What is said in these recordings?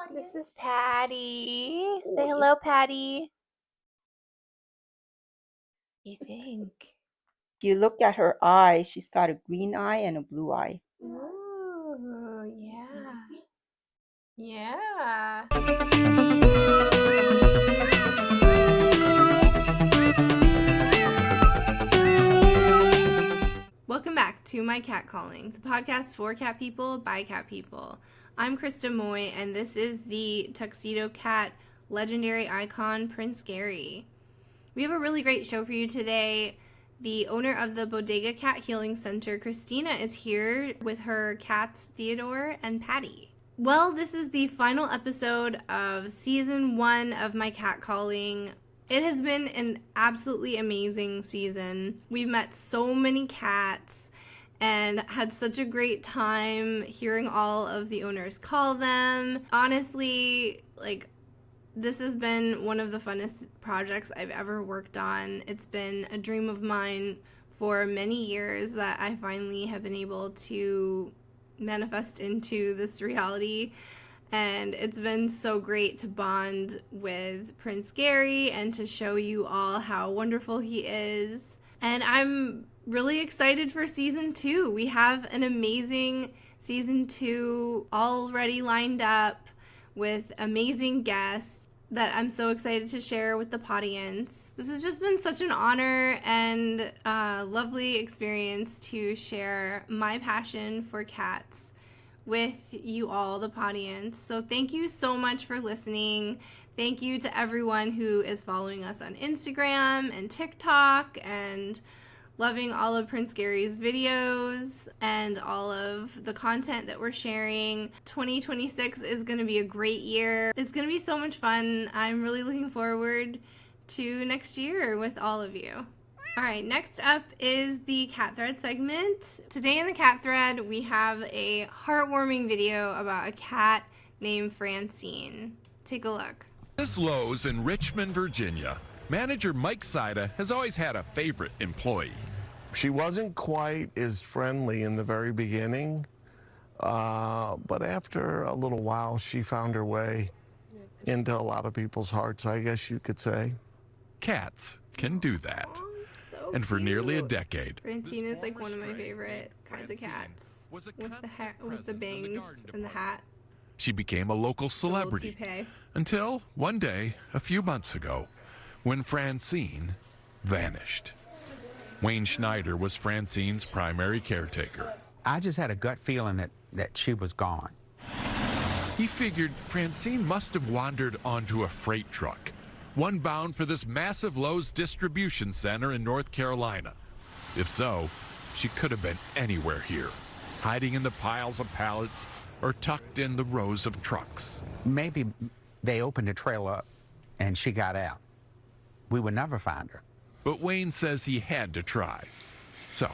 This is Patty. Say hello, Patty. You think? If you look at her eye, she's got a green eye and a blue eye. Ooh, yeah. Yeah. Welcome back to My Cat Calling, the podcast for cat people by cat people. I'm Krista Moy, and this is the tuxedo cat legendary icon, Prince Gary. We have a really great show for you today. The owner of the Bodega Cat Healing Center, Christina, is here with her cats, Theodore and Patty. Well, this is the final episode of season 1 of My Cat Calling. It has been an absolutely amazing season. We've met so many cats and had such a great time hearing all of the owners call them. Honestly, this has been one of the funnest projects I've ever worked on. It's been a dream of mine for many years that I finally have been able to manifest into this reality. And it's been so great to bond with Prince Gary and to show you all how wonderful he is. And I'm really excited for season 2. We have an amazing season 2 already lined up with amazing guests that I'm so excited to share with the Pawdience. This has just been such an honor and lovely experience to share my passion for cats with you all, the Pawdience. So thank you so much for listening. Thank you to everyone who is following us on Instagram and TikTok and loving all of Prince Gary's videos and all of the content that we're sharing. 2026 is going to be a great year. It's going to be so much fun. I'm really looking forward to next year with all of you. All right, next up is the Cat Thread segment. Today in the Cat Thread, we have a heartwarming video about a cat named Francine. Take a look. This Lowe's in Richmond, Virginia. Manager Mike Sida has always had a favorite employee. She wasn't quite as friendly in the very beginning, but after a little while, she found her way into a lot of people's hearts, I guess you could say. Cats can do that. Oh, so and for nearly a cute. decade. Francine is like one of my favorite kinds of cats. With the bangs and the hat. She became a local celebrity until one day, a few months ago, when Francine vanished. Wayne Schneider was Francine's primary caretaker. I just had a gut feeling that she was gone. He figured Francine must have wandered onto a freight truck, one bound for this massive Lowe's distribution center in North Carolina. If so, she could have been anywhere here, hiding in the piles of pallets or tucked in the rows of trucks. Maybe they opened the trailer up and she got out. We would never find her. But Wayne says he had to try. So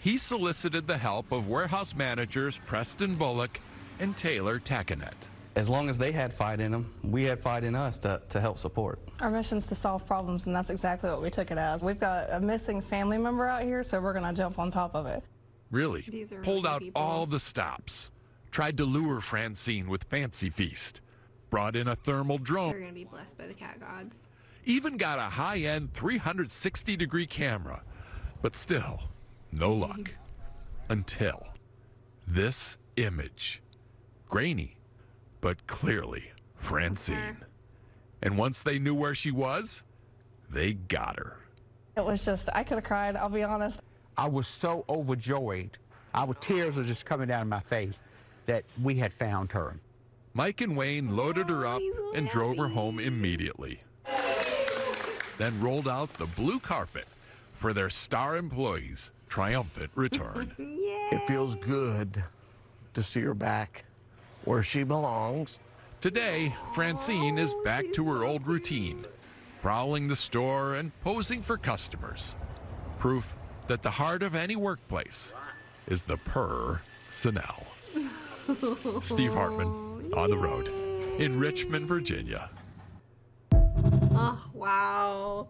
he solicited the help of warehouse managers Preston Bullock and Taylor Tacanet. As long as they had fight in them, we had fight in us to help support. Our mission's to solve problems, and that's exactly what we took it as. We've got a missing family member out here, so we're going to jump on top of it. Really? Pulled really out people. all the stops. Tried to lure Francine with Fancy Feast. Brought in a thermal drone. They're going to be blessed by the cat gods. Even got a high-end 360-degree camera. But still, no luck. Until this image. Grainy, but clearly Francine. And once they knew where she was, they got her. It was just, I could have cried, I'll be honest. I was so overjoyed. Our tears were just coming down my face that we had found her. Mike and Wayne loaded her up and drove her home immediately. Then rolled out the blue carpet for their star employees' triumphant return. It feels good to see her back where she belongs. Today, Francine is back to her old routine, prowling the store and posing for customers. Proof that the heart of any workplace is the personnel. Steve Hartman, on the road, in Richmond, Virginia. Oh, wow.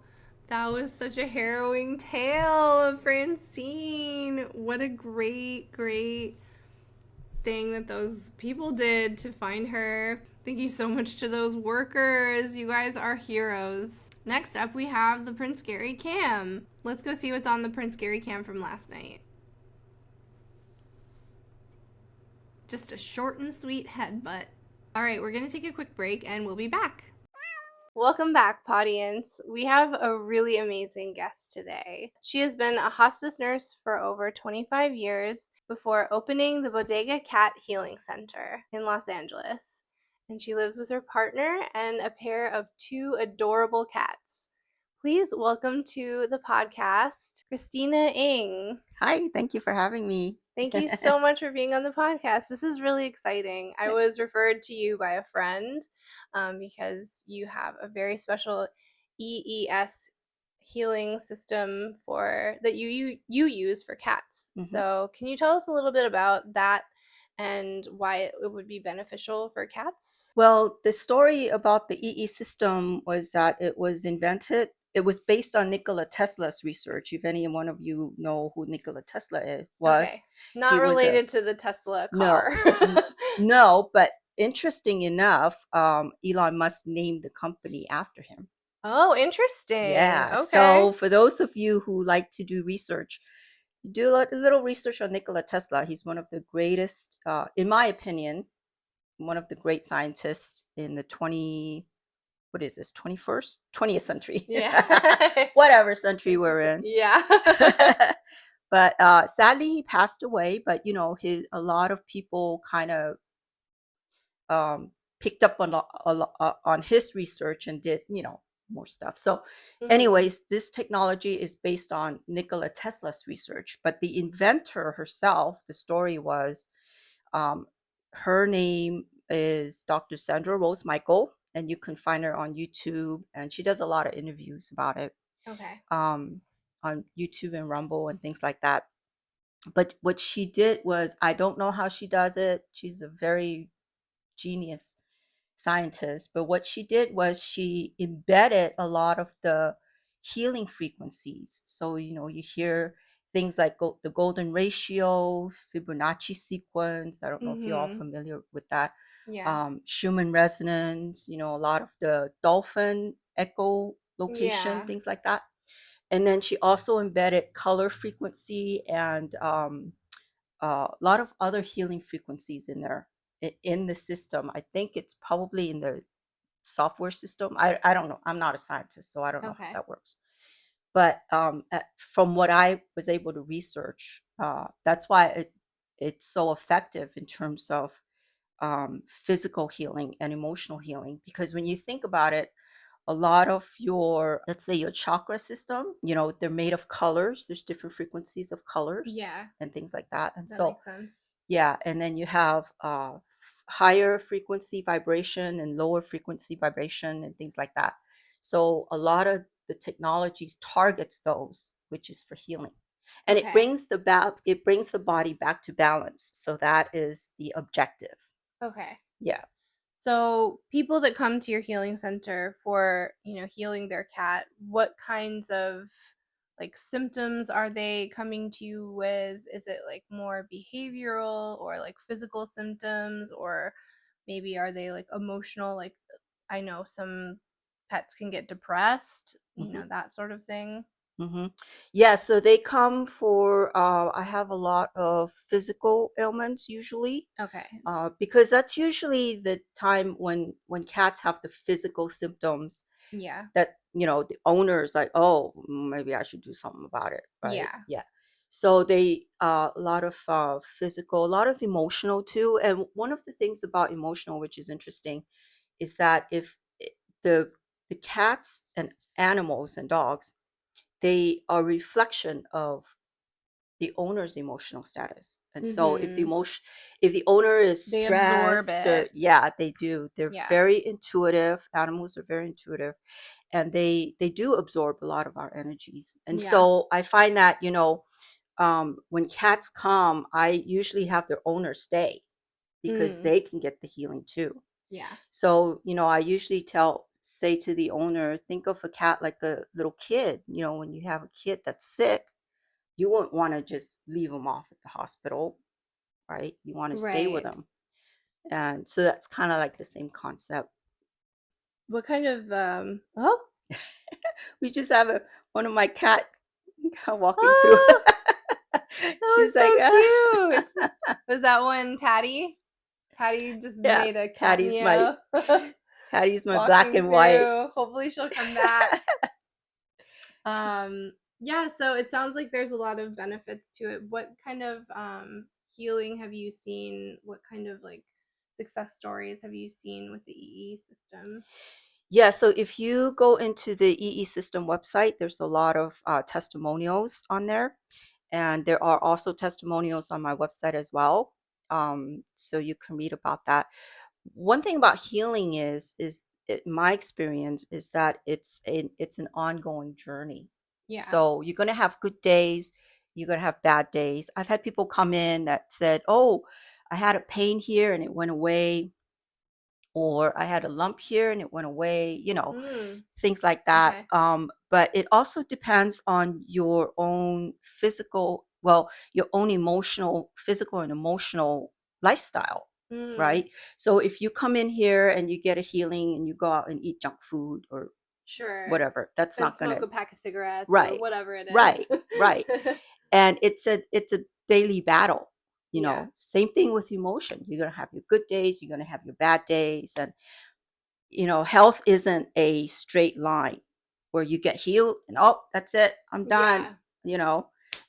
That was such a harrowing tale of Francine. What a great, great thing that those people did to find her. Thank you so much to those workers. You guys are heroes. Next up, we have the Prince Gary cam. Let's go see what's on the Prince Gary cam from last night. Just a short and sweet headbutt. All right, we're going to take a quick break and we'll be back. Welcome back, Pawdience. We have a really amazing guest today. She has been a hospice nurse for over 25 years before opening the Bodega Cat Healing Center in Los Angeles. And she lives with her partner and a pair of 2 adorable cats. Please welcome to the podcast, Christina Ng. Hi, thank you for having me. Thank you so much for being on the podcast. This is really exciting. I was referred to you by a friend because you have a very special EES healing system that you use for cats. Mhm. So can you tell us a little bit about that and why it would be beneficial for cats? Well, the story about the EE system was that it was based on Nikola Tesla's research. If any one of you know who Nikola Tesla was. Okay. Not he was a- related to the Tesla No, car. no, but interesting enough, Elon Musk named the company after him. Oh, interesting. Yeah. Okay. So for those of you who like to do research, do a little research on Nikola Tesla. He's one of the greatest, in my opinion, one of the great scientists in the 20th century. Yeah. Whatever century we're in. Yeah. But sadly, he passed away. But a lot of people kind of picked up on his research and did more stuff. So anyways, this technology is based on Nikola Tesla's research, but the inventor herself, the story was, her name is Dr. Sandra Rose Michael, and you can find her on YouTube, and she does a lot of interviews about it Okay. on YouTube and Rumble and things like that. But what she did was, I don't know how she does it. She's a very genius scientist, but what she did was she embedded a lot of the healing frequencies. So you hear things like the golden ratio, Fibonacci sequence. I don't know if you're all familiar with that. Yeah. Schumann resonance, a lot of the dolphin echolocation, Yeah. things like that. And then she also embedded color frequency and a lot of other healing frequencies in there in the system. I think it's probably in the software system. I don't know. I'm not a scientist, so I don't know Okay. how that works. But from what I was able to research, that's why it's so effective in terms of physical healing and emotional healing. Because when you think about it, a lot of your, let's say, your chakra system, they're made of colors. There's different frequencies of colors Yeah. and things like that. And That so, makes sense. yeah, and then you have higher frequency vibration and lower frequency vibration and things like that. So a lot of the technologies targets those, which is for healing. And Okay. it brings the body back to balance. So that is the objective. Okay. Yeah. So people that come to your healing center for, healing their cat, what kinds of symptoms are they coming to you with? Is it more behavioral or physical symptoms, or maybe are they emotional? I know some pets can get depressed, that sort of thing. Mm-hmm. Yeah, so they come for, I have a lot of physical ailments usually, Okay. because that's usually the time when cats have the physical symptoms Yeah. that, the owner is like, oh, maybe I should do something about it, right? Yeah. Yeah. So they, a lot of physical, a lot of emotional too. And one of the things about emotional, which is interesting, is that if the cats and animals and dogs, they are a reflection of the owner's emotional status. And so if the owner is They absorb stressed, it. yeah, they do. They're Yeah. very intuitive. Animals are very intuitive, and they do absorb a lot of our energies. And Yeah. so I find that, when cats come, I usually have their owner stay because they can get the healing too. Yeah. So, I usually say to the owner, think of a cat like a little kid. When you have a kid that's sick, you wouldn't want to just leave them off at the hospital. right? You want to stay with Right. them. And so that's kind of like the same concept. What kind of oh We just have one of my cat walking through. oh that was She's like, so cute. Was that one Patty? Patty just yeah, made a cat Patty's my meow. black Walking and white. through. Hopefully she'll come back. Yeah, so it sounds like there's a lot of benefits to it. What kind of healing have you seen? What kind of like success stories have you seen with the EE system? Yeah, so if you go into the EE System website, there's a lot of testimonials on there. And there are also testimonials on my website as well. So you can read about that. One thing about healing my experience is that it's an ongoing journey. Yeah. So you're going to have good days, you're going to have bad days. I've had people come in that said, "Oh, I had a pain here and it went away," or "I had a lump here and it went away," things like that. Okay. But it also depends on your own your own physical and emotional lifestyle, right? So if you come in here and you get a healing and you go out and eat junk food or Sure. whatever, that's And not smoke gonna a pack of cigarettes or right, whatever it is. right. And it's a daily battle, Yeah. Same thing with emotion. You're gonna have your good days, you're gonna have your bad days, and health isn't a straight line where you get healed and that's it, I'm done. Yeah.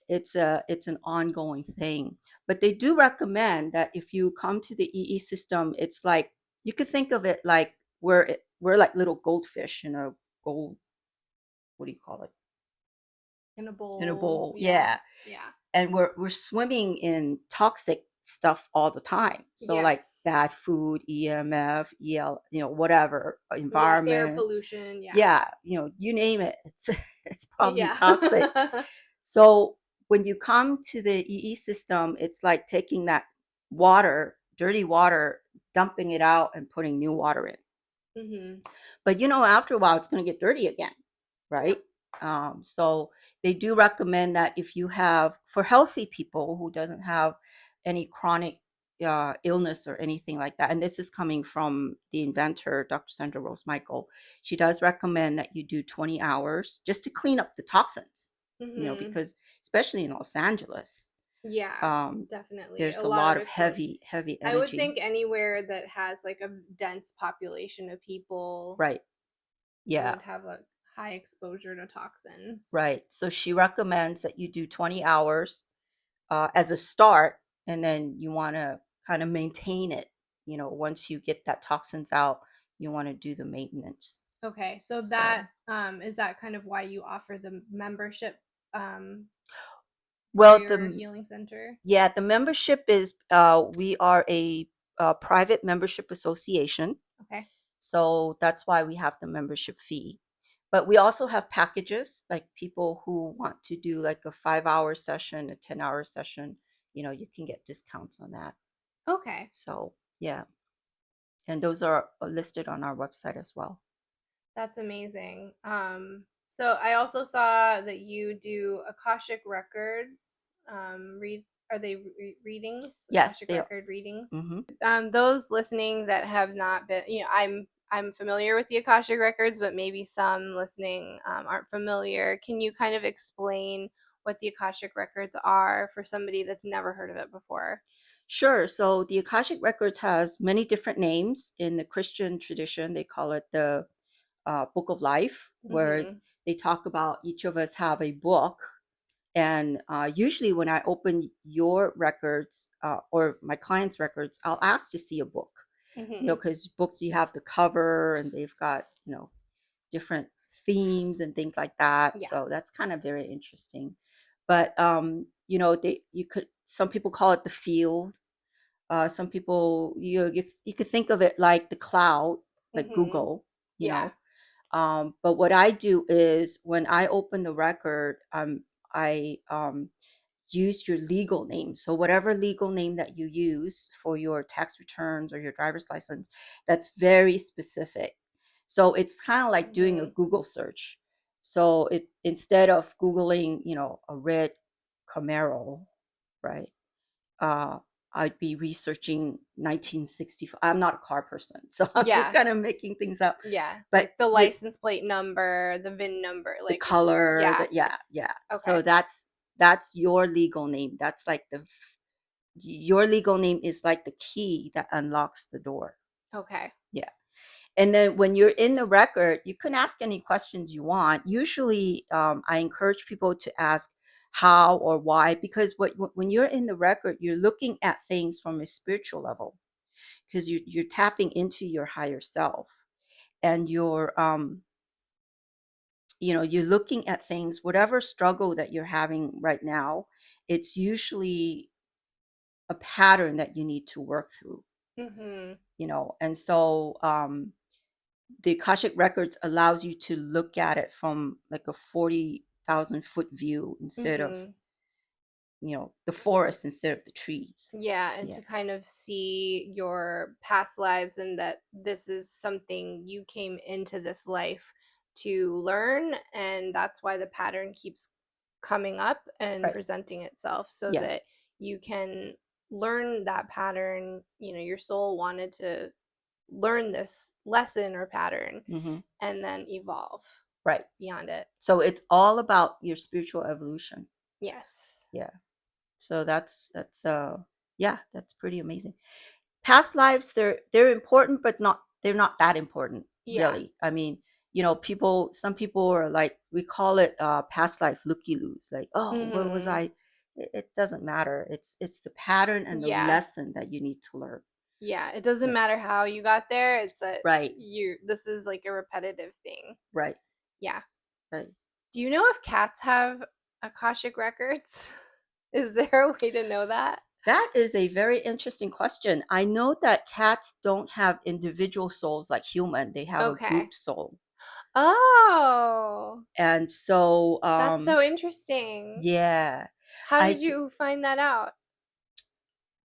It's an ongoing thing. But they do recommend that if you come to the EE system, it's like you could think of it like we're like little goldfish in a gold, what do you call it? In a bowl. In a bowl, Yeah. yeah. Yeah. And we're swimming in toxic stuff all the time. So like Yes. bad food, EMF, EL, whatever, Yeah, air environment. pollution. Yeah. Yeah, you name it. It's probably Yeah. toxic. So when you come to the EE system, it's like taking that dirty water, dumping it out and putting new water in. But after a while, it's going to get dirty again, right? So they do recommend that if you have, for healthy people who doesn't have any chronic illness or anything like that, and this is coming from the inventor, Dr. Sandra Rose Michael, she does recommend that you do 20 hours just to clean up the toxins, because especially in Los Angeles, Yeah, definitely. there's a lot lot of of exposure. heavy I would energy. think anywhere that has like a dense population of people Right. Yeah. would have a high exposure to toxins. Right. So she recommends that you do 20 hours as a start, and then you want to kind of maintain it. Once you get that toxins out, you want to do the maintenance. Okay, so that is that kind of why you offer the membership Well, for your healing center? Yeah, the membership is we are a private membership association. Okay. So that's why we have the membership fee. But we also have packages, like people who want to do like a 5-hour session, a 10-hour session, you can get discounts on that. Okay. So, yeah. And those are listed on our website as well. That's amazing. So I also saw that you do Akashic records. Are they readings? Yes, Akashic they are. record readings. Mm-hmm. Those listening that have not been, I'm familiar with the Akashic records, but maybe some listening aren't familiar. Can you kind of explain what the Akashic records are for somebody that's never heard of it before? Sure. So the Akashic records has many different names. In the Christian tradition, they call it the Book of Life, where they talk about each of us have a book. And usually when I open your records or my clients' records, I'll ask to see a book, because books, you have the cover and they've got, different themes and things like that. Yeah. So that's kind of very interesting. But, some people call it the field. Some people, you could think of it like the cloud, like Google, Yeah. But what I do is when I open the record, I use your legal name. So whatever legal name that you use for your tax returns or your driver's license, that's very specific. So it's kind of like doing a Google search. So it's instead of Googling, a red Camaro, right? I'd be researching 1965. I'm not a car person, so I'm Yeah. just kind of making things up. Yeah. But Like the with license plate number, the VIN number, the like it's color, yeah. yeah. Okay. So that's your legal name. That's like your legal name is like the key that unlocks the door. Okay. Yeah. And then when you're in the record, you can ask any questions you want. Usually, I encourage people to ask how or why, because when you're in the record, you're looking at things from a spiritual level, because you're tapping into your higher self, and you're you're looking at things, whatever struggle that you're having right now, it's usually a pattern that you need to work through, and so the Akashic Records allows you to look at it from like a 40,000 foot view instead of, the forest instead of the trees. Yeah, and Yeah. to kind of see your past lives and that this is something you came into this life to learn, and that's why the pattern keeps coming up and Right. presenting itself so Yeah. that you can learn that pattern. Your soul wanted to learn this lesson or pattern hmm and then evolve Right. beyond it. So it's all about your spiritual evolution. Yes. Yeah. So that's pretty amazing. Past lives, they're important, but they're not that important, Yeah. really. I mean, some people are like, we call it past life looky-loos, like, oh, where was I? It doesn't matter. It's the pattern and the Yeah. lesson that you need to learn. Yeah, it doesn't Yeah. matter how you got there. It's that Right. this is like a repetitive thing. Right. Yeah. Right. Do you know if cats have Akashic records? Is there a way to know that? That is a very interesting question. I know that cats don't have individual souls like human. They have a Okay. group soul. Oh, And so that's so interesting. yeah. How I did d- you find that out?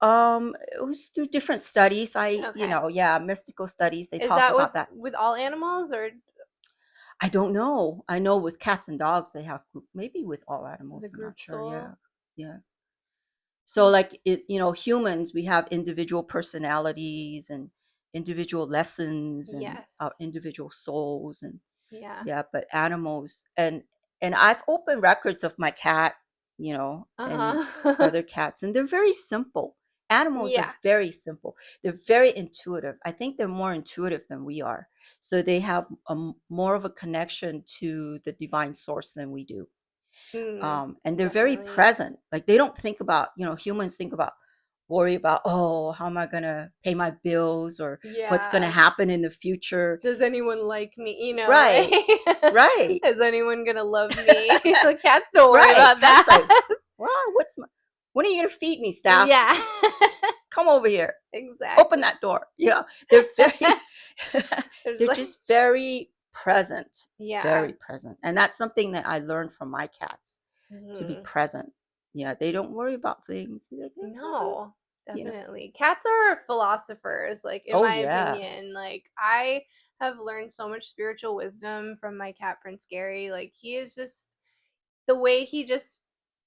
it was through different studies. Okay. Mystical studies. They Is talk that about that. with all animals or I don't know. I know with cats and dogs they have group, maybe with all animals, the I'm group not sure. soul? Yeah. Yeah. So like humans, we have individual personalities and individual lessons and Yes. individual souls, and Yeah. but animals, and I've opened records of my cat, and Uh-huh. other cats, and they're very simple. Animals Yeah. are very simple. They're very intuitive. I think they're more intuitive than we are. So they have more of a connection to the divine source than we do. And they're very Definitely. present. Like they don't think about, humans worry about, oh, how am I going to pay my bills, or what's going to Yeah. happen in the future. Does anyone like me? Right. Right? Right. Is anyone gonna love me? The cats don't worry Right. about Cat's that. like, well, when are you going to feed me, staff? Yeah. Come over here. Exactly. Open that door. They're very, There's they're like- just very present. Yeah. Very present. And that's something that I learned from my cats, to be Mhm. present. Yeah. They don't worry about things. They're like, No, you know. definitely. Cats are philosophers, like in Oh, my yeah. opinion. Like I have learned so much spiritual wisdom from my cat Prince Gary. Like he is just the way he just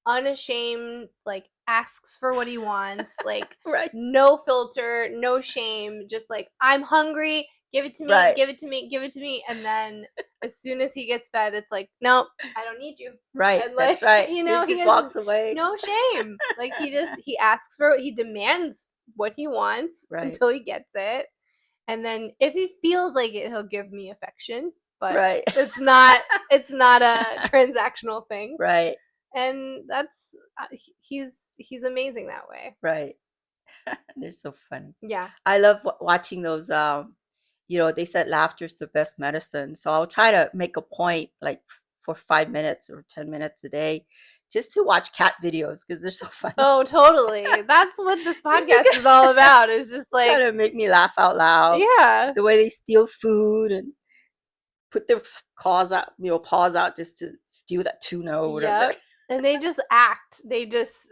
unashamed, like asks for what he wants, like Right. no filter, no shame, just like I'm hungry, give it to me, Right. give it to me, give it to me, and then as soon as he gets fed, it's like, nope, I don't need you. Right. And That's like, right. you know, He he just has walks away. no shame. Like he asks for he demands what he wants Right. until he gets it. And then if he feels like it, he'll give me affection. But Right. it's not a transactional thing. Right. And that's he's amazing that way. Right. They're so funny. Yeah. I love watching those. They said laughter is the best medicine. So I'll try to make a point, like for 5 minutes or 10 minutes a day, just to watch cat videos because they're so funny. Oh, totally. That's what this podcast is all about. It's just like kind of make me laugh out loud. yeah. The way they steal food and put their paws out just to steal that tuna or whatever. Yep. And they just act. They just,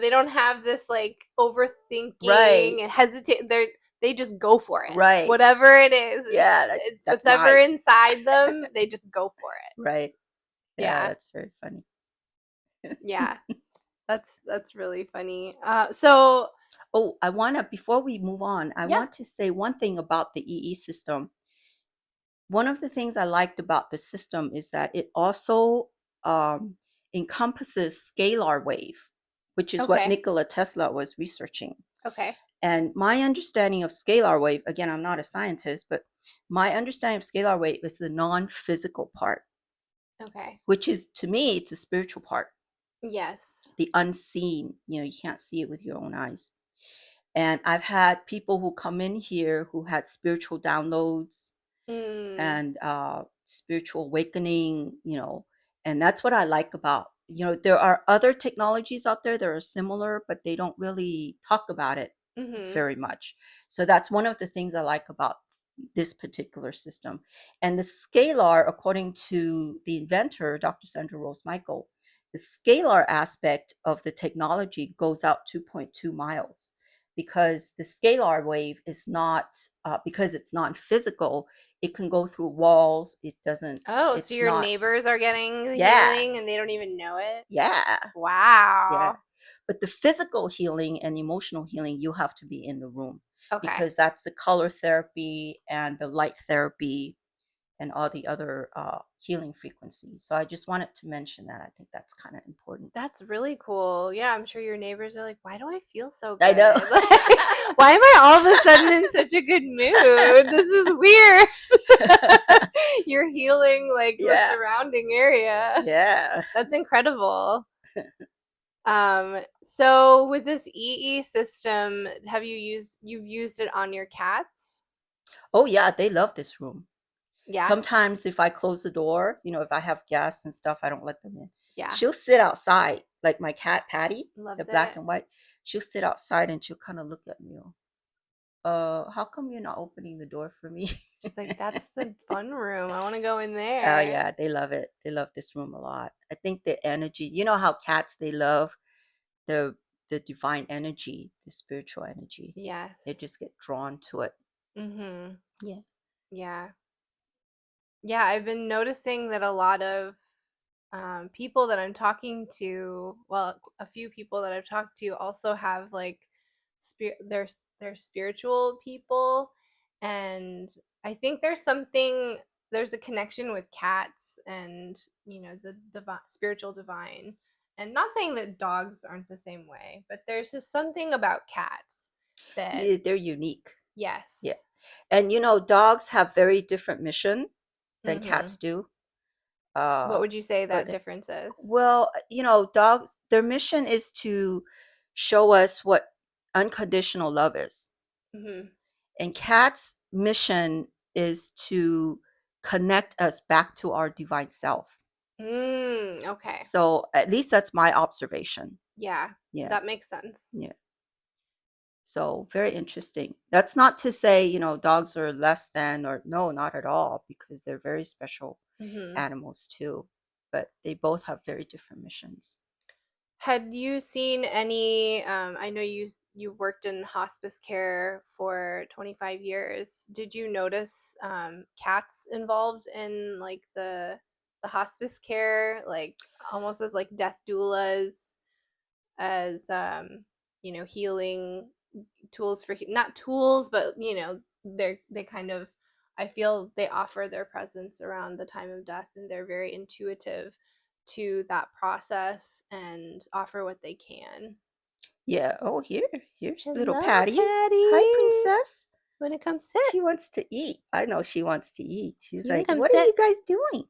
they don't have this like overthinking Right. and hesitate. They just go for it. Right. Whatever it is. Yeah, that's whatever mine. inside them, they just go for it. Right. Yeah, Yeah. that's very funny. Yeah. That's really funny. So Oh, before we move on, I Yeah. want to say one thing about the EE system. One of the things I liked about the system is that it also encompasses scalar wave, which is what Okay. Nikola Tesla was researching. Okay. And my understanding of scalar wave, again, I'm not a scientist, but my understanding of scalar wave is the non-physical part, Okay. which is, to me, it's a spiritual part, Yes. the unseen. You can't see it with your own eyes. And I've had people who come in here who had spiritual downloads and spiritual awakening, and that's what I like about, there are other technologies out there that are similar, but they don't really talk about it very much. So that's one of the things I like about this particular system. And the scalar, according to the inventor, Dr. Sandra Rose Michael, the scalar aspect of the technology goes out 2.2 miles because the scalar wave is not, because it's non-physical, it can go through walls. It doesn't, Oh, so it's your not, neighbors are getting the yeah, healing and they don't even know it? yeah, Wow. yeah. But the physical healing and emotional healing, you have to be in the room Okay. because that's the color therapy and the light therapy and all the other healing frequencies. So I just wanted to mention that. I think that's kind of important. That's really cool. Yeah, I'm sure your neighbors are like, why do I feel so good? I know. Like, why am I all of a sudden in such a good mood? This is weird. You're healing like the Yeah. surrounding area. Yeah. That's incredible. So with this EE system, you've used it on your cats? Oh, yeah. They love this room. Yeah. Sometimes if I close the door, if I have guests and stuff, I don't let them in. Yeah. She'll sit outside, like my cat Patty, Loves the black it. and white. She'll sit outside and she'll kind of look at me. How come you're not opening the door for me? She's like, that's the fun room. I want to go in Oh, there. yeah, they love it. They love this room a lot. I think the energy, you know how cats, they love the divine energy, the spiritual energy. Yes. They just get drawn to it. Mm-hmm. Yeah. Yeah. Yeah, I've been noticing that a lot of people that I'm talking to, well, a few people that I've talked to also have like they're spiritual people, and I think there's a connection with cats and the spiritual divine. And not saying that dogs aren't the same way, but there's just something about cats that Yeah, they're unique. yes. Yeah. And dogs have very different mission than Mm-hmm. cats do. What would you say that but difference is? Well, dogs, their mission is to show us what unconditional love is. Mm-hmm. And cats' mission is to connect us back to our divine self. Okay. So at least that's my observation. Yeah. Yeah. That makes sense. Yeah. So very interesting. That's not to say, dogs are less than, or no, not at all, because they're very special animals too. But they both have very different missions. Had you seen any I know you worked in hospice care for 25 years. Did you notice cats involved in like the hospice care, like almost as like death doulas, as healing tools for not tools, but they kind of, I feel they offer their presence around the time of death, and they're very intuitive to that process and offer what they can. Yeah. Oh, here's little Hello, Patty. Patty. Hi, princess. Want to come sit? She wants to eat. I know she wants to eat. She's You wanna like, come what are sit? you guys doing?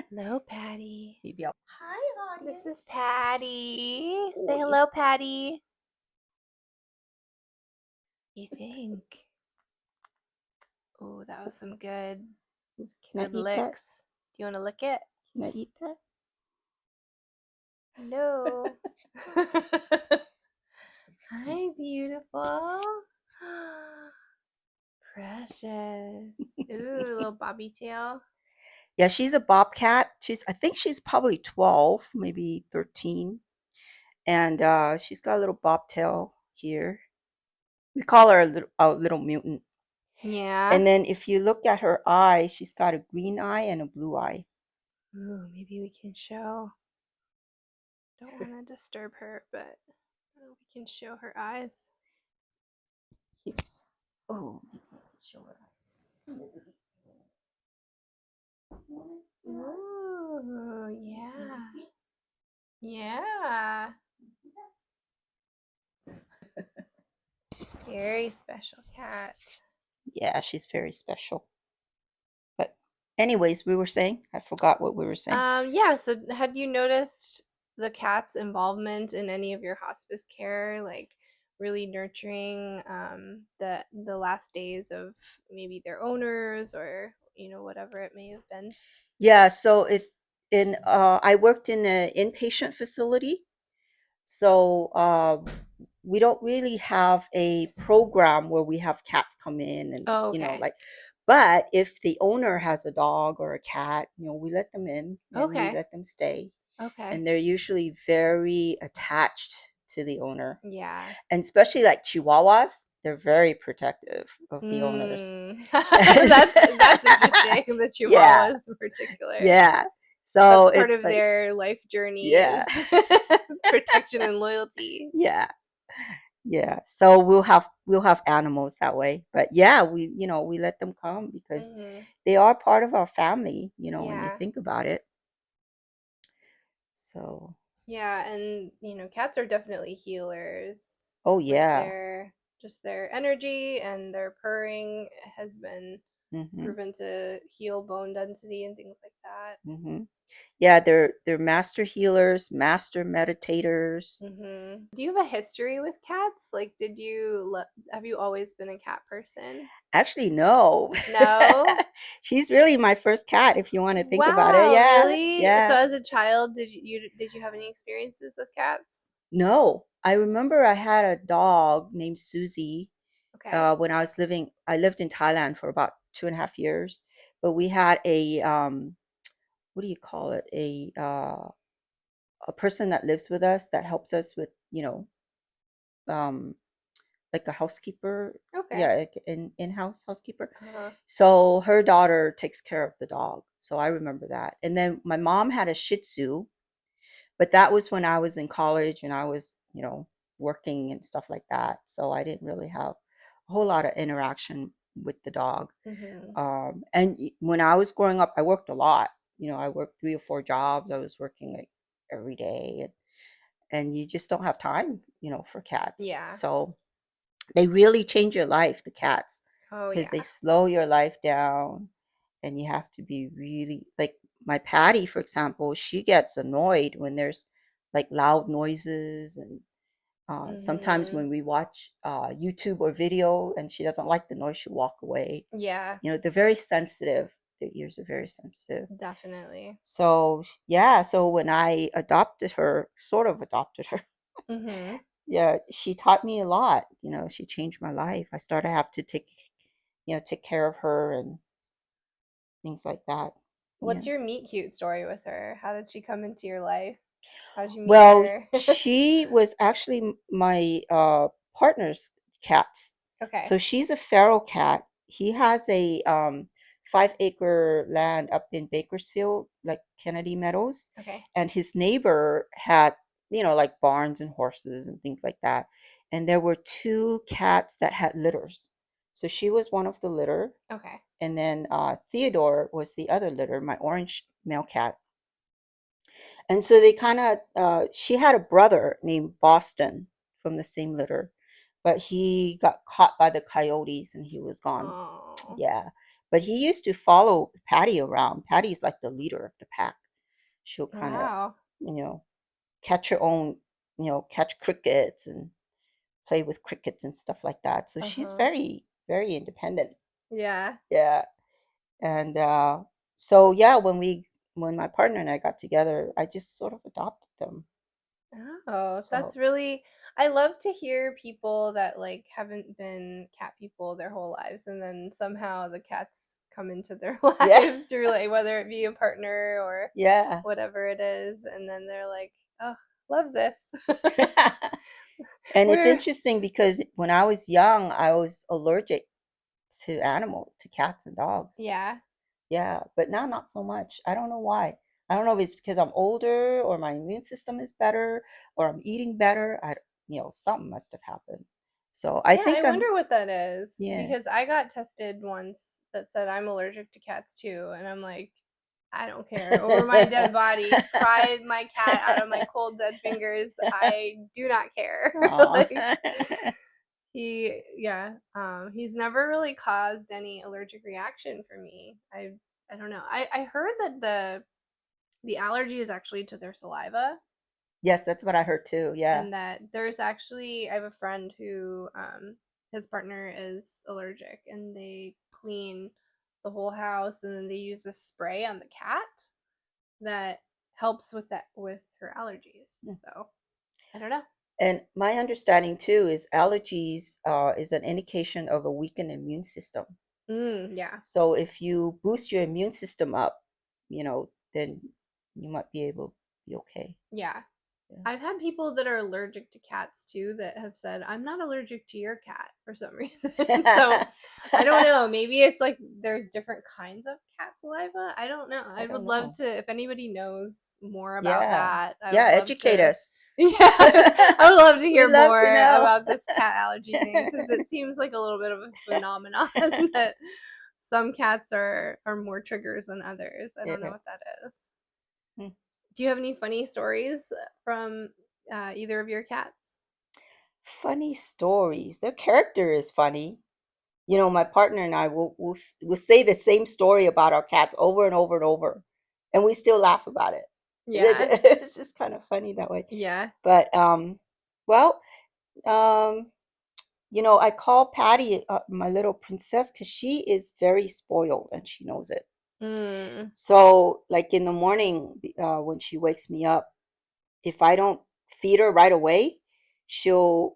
Hello, Patty. Maybe I'll. Hi, This audience. is Patty. Say Oi. hello, Patty. You think? Oh, that was some good Can I eat that? licks. Do you want to lick it? Can I eat that? No. So sweet. Hi, beautiful. Precious. Ooh, little bobby tail. Yeah, she's a bobcat. I think she's probably 12, maybe 13. And she's got a little bobtail here. We call her a little mutant. Yeah. And then if you look at her eye, she's got a green eye and a blue eye. Ooh, maybe we can show. Don't want to disturb her, but I don't know if we can show her eyes. Oh, show her. Ooh, yeah. Yeah. Very special cat. Yeah, she's very special. But anyways, we were saying, I forgot what we were saying. Yeah, so had you noticed the cat's involvement in any of your hospice care, like really nurturing the last days of maybe their owners or, whatever it may have been? Yeah, so I worked in an inpatient facility. So we don't really have a program where we have cats come in and, Oh, okay. but if the owner has a dog or a cat, we let them in and we Okay. let them stay. Okay. And they're usually very attached to the owner. Yeah. And especially like Chihuahuas, they're very protective of the owners. That's interesting, the Yeah, Chihuahuas in particular. yeah. So That's part it's of like, their life journey yeah, is protection and loyalty. yeah, yeah. So we'll have animals that way. But yeah, we let them come because Hmm. they are part of our family, when you Yeah. think about it. So, Yeah, and cats are definitely healers oh with yeah. their energy, and their purring has been Mhm. proven to heal bone density and things like that. Mhm. Yeah, they're master healers, master meditators. Do you have a history with cats? Like, have you always been a cat person? Actually, no. No? She's really my first cat if you want to think about it. Wow, Yeah. really? So Yeah. as a child, did you have any experiences with cats? No. I remember I had a dog named Susie Okay. when I lived in Thailand for about 2.5 years, but we had what do you call it? A person that lives with us that helps us with, um, like a housekeeper. Okay. Yeah, like an in-house housekeeper. Uh-huh. So her daughter takes care of the dog. So I remember that. And then my mom had a Shih Tzu, but that was when I was in college and I was, working and stuff like that. So I didn't really have a whole lot of interaction with the dog. Mhm. And when I was growing up, I worked a lot. I worked 3 or 4 jobs. I was working like every day, and you just don't have time, for cats. Yeah. So they really change your life, the cats, Oh because yeah. they slow your life down, and you have to be really like my Patty, for example. She gets annoyed when there's like loud noises, and sometimes Mhm. when we watch YouTube or video and she doesn't like the noise, she'll walk away. Yeah, They're very sensitive. Their ears are very sensitive. definitely. So yeah, so when I sort of adopted her, Mhm. yeah, she taught me a lot. She changed my life. I started to have to take care of her and things like that. Yeah. What's your meet cute story with her? How did she come into your life? How did you meet Well, her? she was actually my partner's cats. Okay. So she's a feral cat. He has a 5-acre land up in Bakersfield, like Kennedy Meadows, Okay. and his neighbor had, like barns and horses and things like that. And there were 2 cats that had litters. So she was one of the litter, Okay. and then Theodore was the other litter, my orange male cat. And so they kind of, she had a brother named Boston from the same litter, but he got caught by the coyotes and he was gone. Oh. Yeah. But he used to follow Patty around. Patty's like the leader of the pack. She'll kind of, Wow. you know, catch her own, catch crickets and play with crickets and stuff like that. So she's Uh-huh. very, very independent. Yeah. Yeah. And so yeah, when my partner and I got together, I just sort of adopted them. Oh, So that's really I love to hear people that like haven't been cat people their whole lives and then somehow the cats come into their yeah, lives through like whether it be a partner or yeah. whatever it is and then they're like, "Oh, love this." And it's We're interesting because when I was young, I was allergic to animals, to cats and dogs. yeah. Yeah, but now not so much. I don't know why. I don't know if it's because I'm older or my immune system is better or I'm eating better. something must have happened. So I Yeah, think I I'm, wonder what that is. yeah. Because I got tested once that said I'm allergic to cats too. And I'm like, I don't care. Over my dead body, pry my cat out of my cold dead fingers. I do not care. Like, Aw. he's never really caused any allergic reaction for me. I don't know. I heard that the allergy is actually to their saliva, Yes, that's what I heard too. Yeah. and that there's actually I have a friend who his partner is allergic, and they clean the whole house, and then they use a spray on the cat that helps with her allergies. Yeah. So I don't know. And my understanding too is allergies is an indication of a weakened immune system. Yeah. So if you boost your immune system up, then you might be able to be okay. Yeah. Yeah. I've had people that are allergic to cats too that have said, I'm not allergic to your cat for some reason. So I don't know. Maybe it's like there's different kinds of cat saliva. I don't know. I I would don't love know. to, if anybody knows more about Yeah. that, I Yeah, would love educate to. us. Yeah, I would love to hear We'd love more to know. about this cat allergy thing, because it seems like a little bit of a phenomenon that some cats are more triggers than others. I don't know Yeah. what that is. Hmm. Do you have any funny stories from either of your cats? Funny stories. Their character is funny. My partner and I will say the same story about our cats over and over and over, and we still laugh about it. Yeah. It's just kind of funny that way. Yeah. But well, I call Patty my little princess because she is very spoiled and she knows it. Mm. So, like in the morning, when she wakes me up, if I don't feed her right away, she'll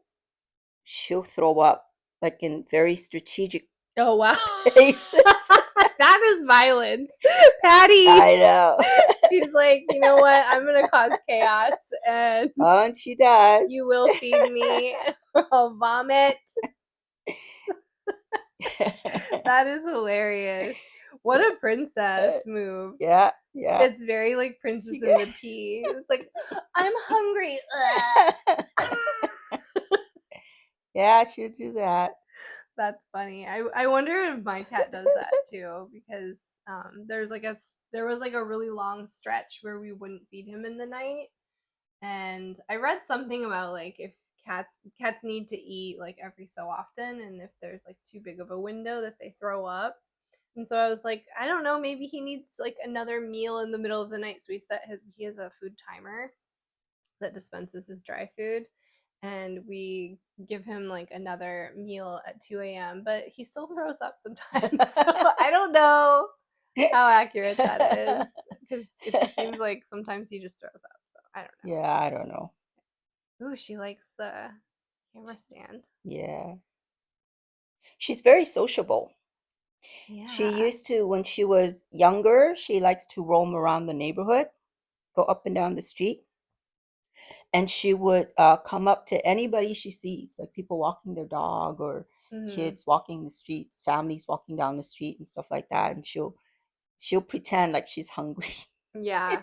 throw up, like in very strategic Oh, wow. places. That is violence. Patty. I know. She's like, you know what? I'm going to cause chaos, and And she does. you will feed me or I'll vomit. That is hilarious. What a princess move. Yeah, yeah. It's very like Princess She and the Pea. It's like, I'm hungry. Ugh. Yeah, she'll do that. That's funny. I wonder if my cat does that too, because there was like a really long stretch where we wouldn't feed him in the night, and I read something about like if cats need to eat like every so often, and if there's like too big of a window that they throw up. And so I was like, I don't know, maybe he needs like another meal in the middle of the night. So he has a food timer that dispenses his dry food, and we give him like another meal at 2 a.m. But he still throws up sometimes. So I don't know how accurate that is, because it just seems like sometimes he just throws up. So I don't know. Yeah, I don't know. Ooh, she likes the camera stand. Yeah. She's very sociable. She Yeah. used to, when she was younger, she likes to roam around the neighborhood, go up and down the street, and she would come up to anybody she sees, like people walking their dog or Mhm. kids walking the streets, families walking down the street and stuff like that, and she'll pretend like she's hungry. Yeah.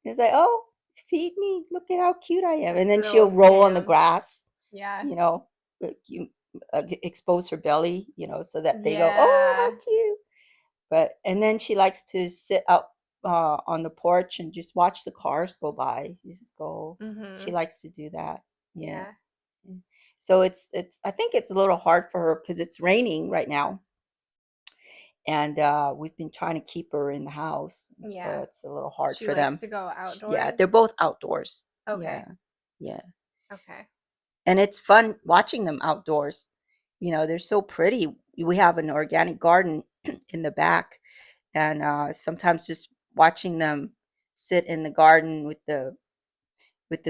It's like, oh, feed me, look at how cute I am, and then It's she'll little roll on the Sam. grass, Yeah. like expose her belly, so that they go, oh, how Yeah. cute. And then she likes to sit out on the porch and just watch the cars go by. She just go. She Mhm. likes to do that. Yeah. Yeah. So it's I think it's a little hard for her because it's raining right now, and we've been trying to keep her in the house, and so Yeah. it's a little hard She for likes them. to go Yeah, they're outdoors. both outdoors. Okay. Yeah, yeah, Okay. and it's fun watching them outdoors. They're so pretty. We have an organic garden in the back, and sometimes just watching them sit in the garden with the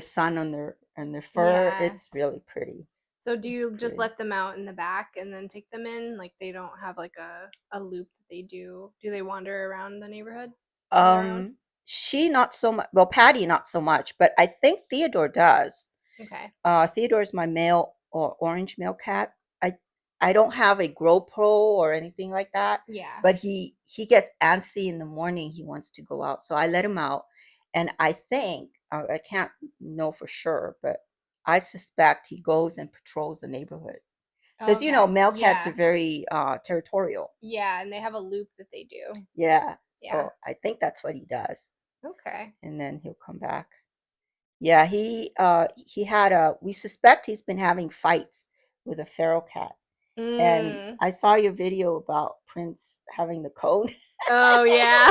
sun on their fur, Yeah. it's really pretty. So do It's you just pretty. let them out in the back and then take them in? Like they don't have like a loop that they do. Do they wander around the neighborhood on their own? She not so much. Well, Patty not so much, but I think Theodore does. Okay. Theodore is my male or orange male cat. I don't have a grow pole or anything like that, Yeah. but he gets antsy in the morning. He wants to go out, so I let him out. And I think I can't know for sure, but I suspect he goes and patrols the neighborhood. Because, you know, Okay. male cats Yeah. are very territorial. Yeah, and they have a loop that they do. Yeah. So Yeah. I think that's what he does. Okay. And then he'll come back. Yeah, he we suspect he's been having fights with a feral cat. And Mm. I saw your video about Prince having the cone. Oh yeah.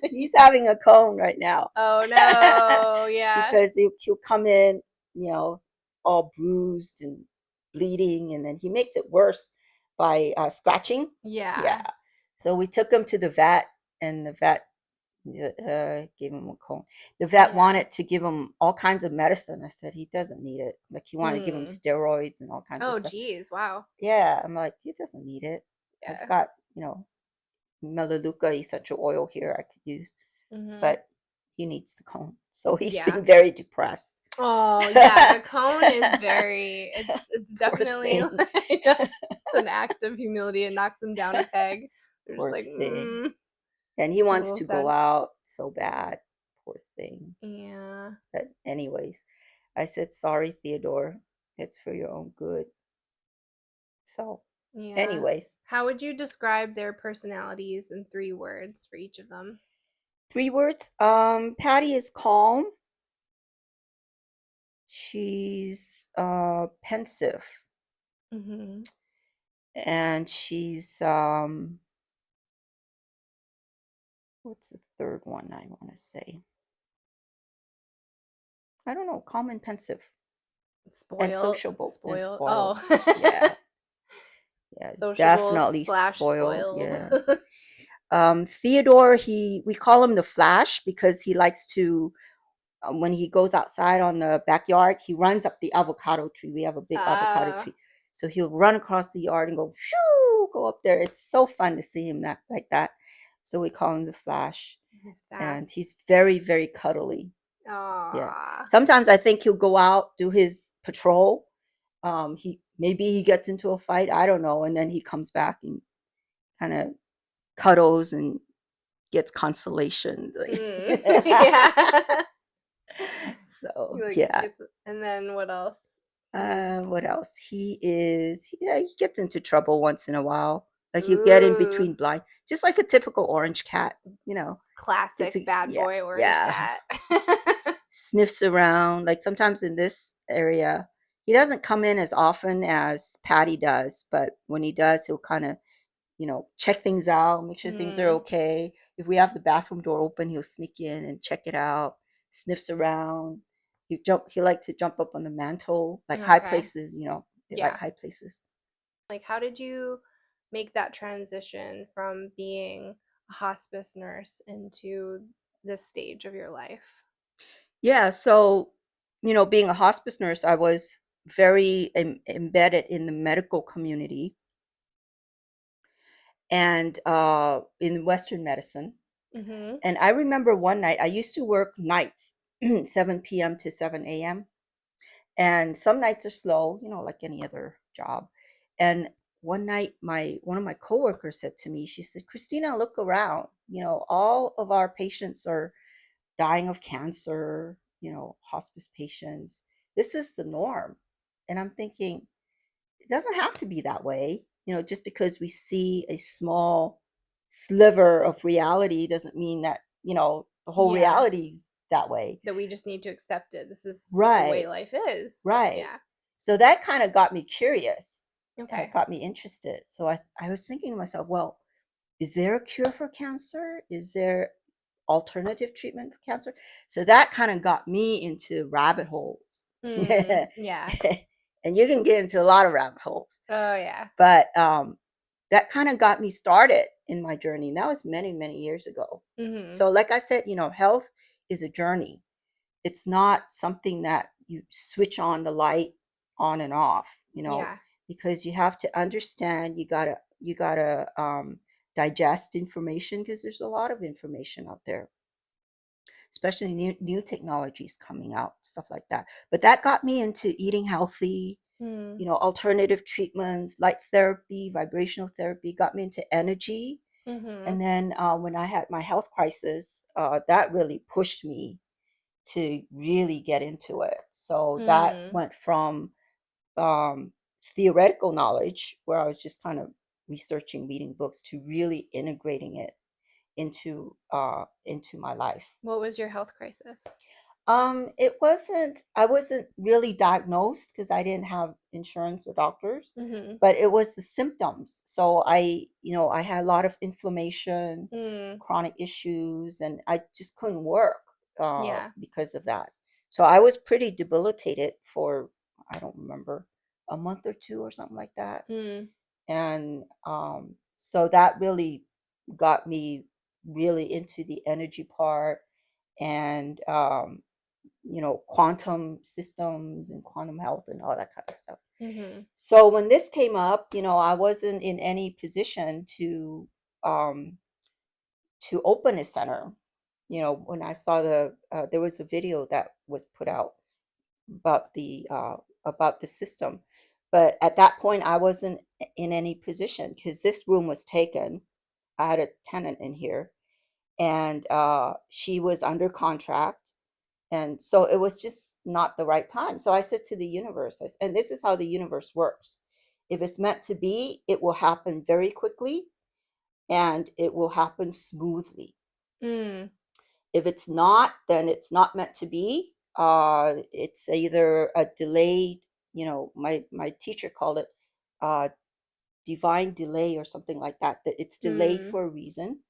He's having a cone right now. Oh no. Yeah. Because he'll come in, you know, all bruised and bleeding, and then he makes it worse by scratching. Yeah. Yeah. So we took him to the vet, and the vet gave him a cone. The vet Yeah. wanted to give him all kinds of medicine. I said he doesn't need it. Like he wanted to give him steroids and all kinds of Oh stuff. geez, wow. Yeah, I'm like, he doesn't need it. Yeah. I've got, you know, Melaleuca essential oil here I could use, Mhm. but he needs the cone. So he's Yeah. been very depressed. Oh yeah, the cone is very. It's Poor definitely thing. like, it's an act of humility. It knocks him down a peg. They're just Poor like, thing. And he it's a wants little to go sad. out so bad. Poor thing. Yeah. But anyways, I said, sorry, Theodore. It's for your own good. So Yeah. anyways, How would you describe their personalities in 3 words for each of them? 3 words. Patty is calm. She's pensive. Mm-hmm. And she's what's the third one I want to say? I don't know, calm and pensive. And Spoiled. sociable and Spoiled. spoiled. Oh. Yeah. Yeah, Sociable definitely slash spoiled. spoiled. Yeah. Theodore, we call him the Flash because he likes to, when he goes outside on the backyard, he runs up the avocado tree. We have a big avocado Ah. tree. So he'll run across the yard and go, shoo, go up there. It's so fun to see him like that. So we call him the Flash. He's And fast. he's very, very cuddly. Yeah. Aw. Sometimes I think he'll go out, do his patrol. Maybe he gets into a fight, I don't know, and then he comes back and kind of cuddles and gets consolation. Mm. Yeah. So He, like, yeah. and then what else? What else? He gets into trouble once in a while. Like he'll get in Ooh. between blind, just like a typical orange cat, you know. Classic bad Yeah, boy orange yeah. cat. Sniffs around. Like sometimes in this area, he doesn't come in as often as Patty does, but when he does, he'll kind of, you know, check things out, make sure things are okay. If we have the bathroom door open, he'll sneak in and check it out, sniffs around. He likes to jump up on the mantle, like high Okay. places, you know, they Yeah. like high places. Like, how did you make that transition from being a hospice nurse into this stage of your life? Yeah, so, you know, being a hospice nurse, I was very embedded in the medical community and in Western medicine. Mm-hmm. And I remember one night, I used to work nights, 7 p.m. to 7 a.m. And some nights are slow, you know, like any other job. And one night, one of my coworkers said to me, she said, Christina, look around. You know, all of our patients are dying of cancer, you know, hospice patients. This is the norm. And I'm thinking, it doesn't have to be that way. You know, just because we see a small sliver of reality doesn't mean that, you know, the whole Yeah. reality's that way. That we just need to accept it. This is the Right. way life is. Right. Yeah. So that kind of got me curious. Okay. Got me interested. So I was thinking to myself, well, is there a cure for cancer? Is there alternative treatment for cancer? So that kind of got me into rabbit holes. Yeah. And you can get into a lot of rabbit holes. Oh yeah. But that kind of got me started in my journey. And that was many, many years ago. Mm-hmm. So like I said, you know, health is a journey. It's not something that you switch on the light on and off, you know, Yeah. because you have to understand, you gotta digest information because there's a lot of information out there, especially new technologies coming out, stuff like that. But that got me into eating healthy, you know, alternative treatments, light therapy, vibrational therapy, got me into energy. Mm-hmm. And then when I had my health crisis, that really pushed me to really get into it. So that went from theoretical knowledge, where I was just kind of researching, reading books, to really integrating it into my life. What was your health crisis? I wasn't really diagnosed because I didn't have insurance or doctors, Mm-hmm. but it was the symptoms. So I had a lot of inflammation, chronic issues, and I just couldn't work Yeah. because of that. So I was pretty debilitated for, I don't remember, a month or two or something like that. And so that really got me really into the energy part and quantum systems and quantum health and all that kind of stuff. Mm-hmm. So when this came up, I wasn't in any position to open a center. When I saw there was a video that was put out about the system, but at that point I wasn't in any position because this room was taken. I had a tenant in here, and she was under contract. And so it was just not the right time. So I said to the universe, and this is how the universe works. If it's meant to be, it will happen very quickly and it will happen smoothly. If it's not, then it's not meant to be. It's either a delayed, my teacher called it divine delay or something like that, that it's delayed for a reason.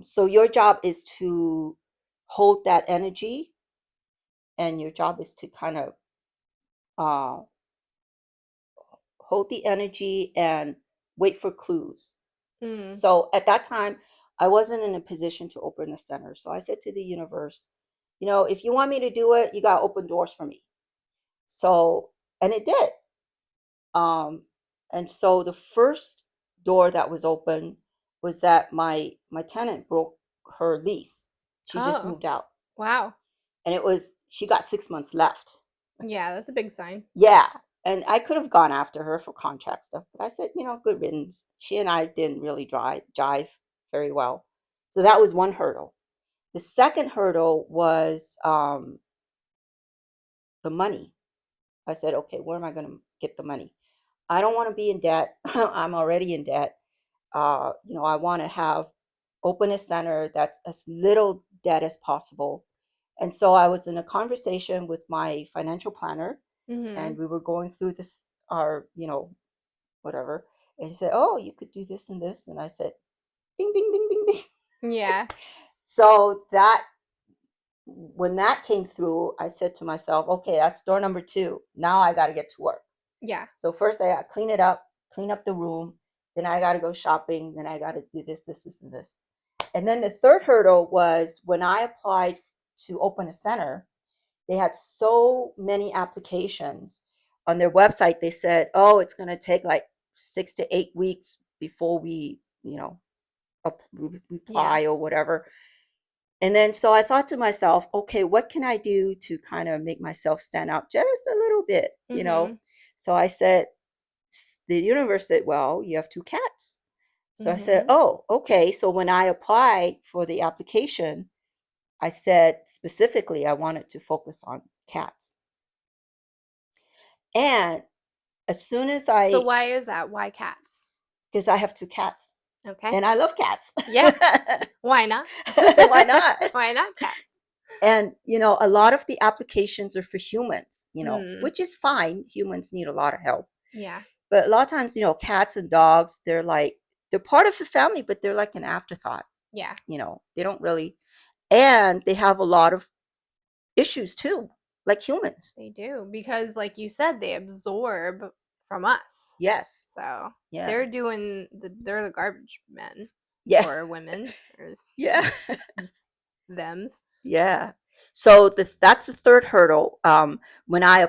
So your job is to hold that energy, and your job is to kind of hold the energy and wait for clues. So at that time, I wasn't in a position to open the center. So I said to the universe, if you want me to do it, you got to open doors for me. So, and it did. And so the first door that was open was that my tenant broke her lease. She just moved out. Wow. And she got 6 months left. Yeah, that's a big sign. Yeah. And I could have gone after her for contract stuff, but I said, good riddance. She and I didn't really jive very well. So that was one hurdle. The second hurdle was the money. I said, okay, where am I going to get the money? I don't want to be in debt. I'm already in debt. I want to open a center that's as little debt as possible. And so I was in a conversation with my financial planner, and we were going through this, whatever. And he said, oh, you could do this and this. And I said, ding, ding, ding, ding, ding. Yeah. So when that came through, I said to myself, okay, that's door number 2. Now I got to get to work. Yeah. So first I got to clean up the room. Then I got to go shopping. Then I got to do this, and this. And then the third hurdle was when I applied to open a center, they had so many applications on their website. They said, oh, it's going to take like 6 to 8 weeks before we, reply or whatever. And then so I thought to myself, okay, what can I do to kind of make myself stand out just a little bit, So I said, the universe said, well, you have 2 cats. So I said, oh, okay. So when I applied for the application, I said specifically I wanted to focus on cats. And as soon as So why is that? Why cats? because I have 2 cats. Okay. And I love cats. Yeah. Why not? Why not? Why not cats? And, a lot of the applications are for humans, which is fine. Humans need a lot of help. Yeah. But a lot of times, cats and dogs, they're part of the family, but they're like an afterthought. Yeah. They don't really, and they have a lot of issues too, like humans. They do, because like you said, they absorb from us. Yes. So Yeah. they're the garbage men. Yeah. Or women. Or Yeah. thems. Yeah. So that's the third hurdle. When I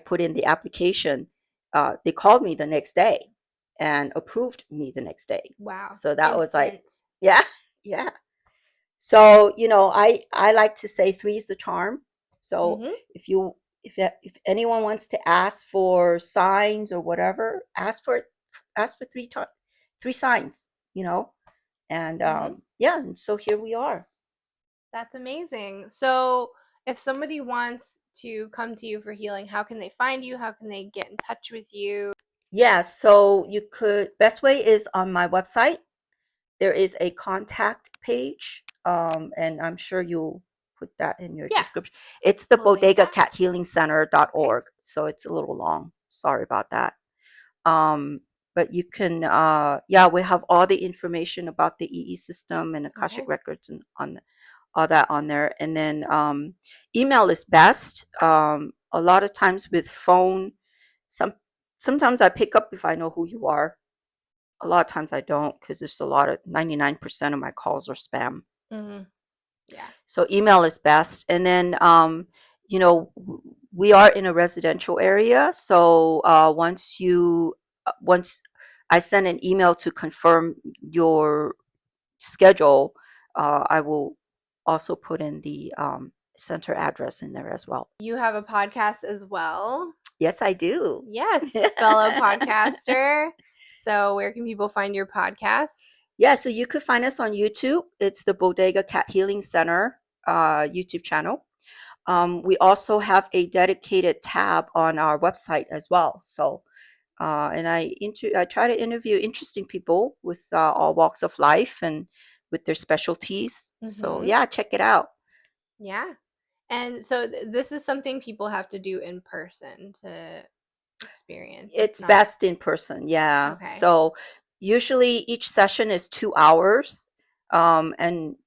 put in the application, they called me the next day and approved me the next day. Wow. So that was like, Instant. yeah, yeah. So, I like to say 3 is the charm. So if anyone wants to ask for signs or whatever, ask for 3 signs, and yeah, and so here we are. That's amazing. So if somebody wants to come to you for healing, how can they find you? How can they get in touch with you? Yeah, so best way is on my website. There is a contact page, and I'm sure you'll put that in your Yeah. description. It's the We'll link that. bodegacathealingcenter.org, so it's a little long. Sorry about that. But you can, we have all the information about the EE system and Akashic Okay. records and all that on there. And then email is best. A lot of times with phone, sometimes I pick up if I know who you are. A lot of times I don't, because there's 99% of my calls are spam. Mm-hmm. Yeah. So email is best. And then, we are in a residential area. So once I send an email to confirm your schedule, I will also put in the center address in there as well. You have a podcast as well. Yes, I do. Yes, fellow podcaster. So where can people find your podcast? Yeah, so you could find us on YouTube. It's the Bodega Cat Healing Center YouTube channel. We also have a dedicated tab on our website as well. So, and I try to interview interesting people with all walks of life and with their specialties. So Mhm. yeah, check it out. Yeah. And so this is something people have to do in person to experience. It's not- best in person, yeah. Okay. So usually each session is 2 hours. And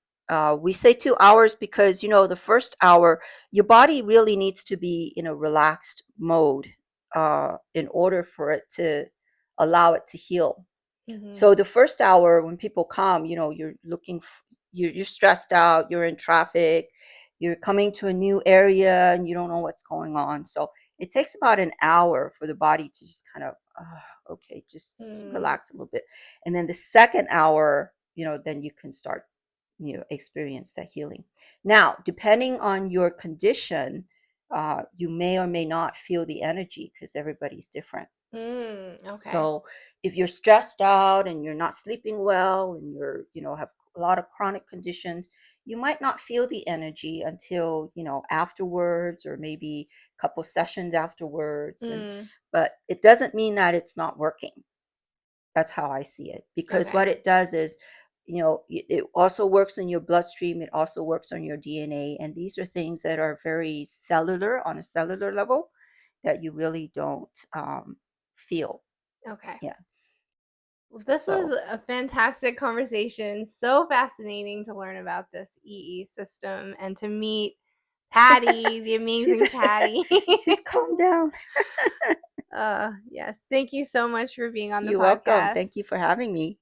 we say 2 hours because, the first hour, your body really needs to be in a relaxed mode in order for it to allow it to heal. Mhm. So the first hour when people come, you're you're stressed out, you're in traffic, you're coming to a new area and you don't know what's going on. So it takes about an hour for the body to just kind of, okay, just relax a little bit. And then the second hour, then you can start, experience that healing. Now, depending on your condition, you may or may not feel the energy because everybody's different. Okay. So if you're stressed out and you're not sleeping well and you're, have a lot of chronic conditions, you might not feel the energy until, afterwards, or maybe a couple sessions afterwards. But it doesn't mean that it's not working. That's how I see it. Because what it does is, it also works in your bloodstream. It also works on your DNA. And these are things that are very cellular, on a cellular level, that you really don't feel. Okay. Yeah. Well, this was a fantastic conversation. So fascinating to learn about this EE system and to meet Patty, the amazing Patty. She's calm down. Yes. Thank you so much for being on the You're podcast. welcome. Thank you for having me.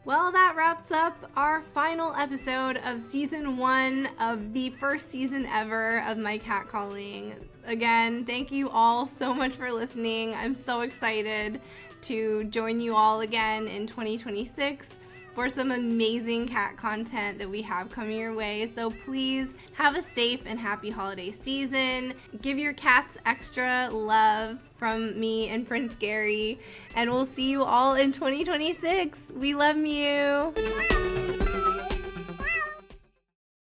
Well, that wraps up our final episode of season 1 of the first season ever of my cat calling. Again, thank you all so much for listening. I'm so excited to join you all again in 2026 for some amazing cat content that we have coming your way. So please have a safe and happy holiday season. Give your cats extra love from me and Prince Gary, and we'll see you all in 2026. We love you.